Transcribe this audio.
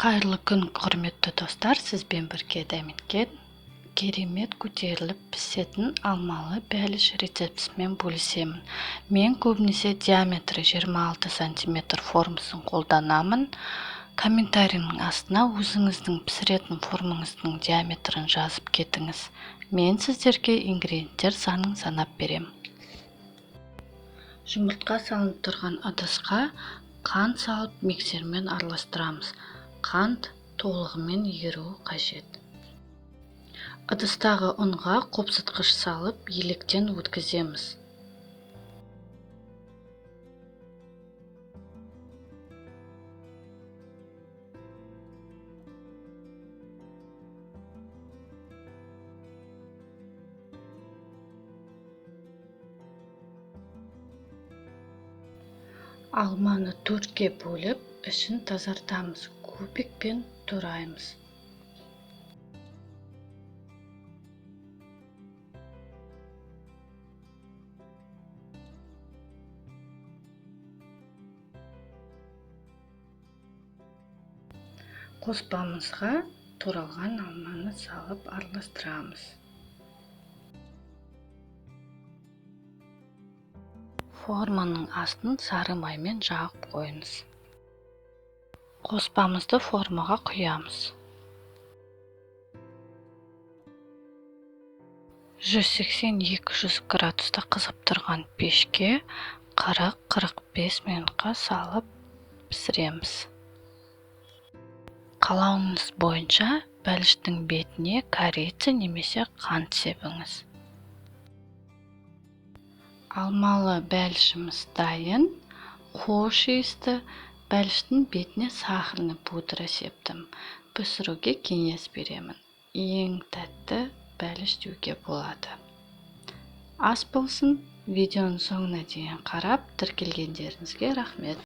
Қайырлы күн, құрметті достар, сізбен бірге дәметкен керемет көтеріліп пісетін алмалы бәліш рецептісімен бөлісемін. Мен көбінесе диаметрі 26 см формасын қолданамын. Комментарийінің астына өзіңіздің пісіретін формаңыздың диаметрін жазып кетіңіз. Мен сіздерге ингредиенттер санын санап берем. Жұмыртқа салынып тұрған ыдысқа қант салып миксермен араластырамыз. Қант толығымен еруі қажет. Ыдыстағы ұнға қопсытқыш салып електен өткіземіз. Алманы төртке бөліп, ішін тазартамыз, көпекпен тураймыз. Қоспамызға туралған алманы салып араластырамыз. Форманың астын сары маймен жағып қойыңыз. Қоспамызды формаға құямыз. 180-200 градуста қызып тұрған пешке 40-45 минутқа салып пісіреміз. Қалауыңыз бойынша бәліштің бетіне корица немесе қант себіңіз. Алмалы бәлішіміз дайын. Хош иісті бәліштің бетіне сахарный пудра септім. Пісіруге кеңес беремін. Ең тәтті бәліш деуге болады. Ас болсын. Видеоның соңына дейін қарап, тіркелгендеріңізге рахмет.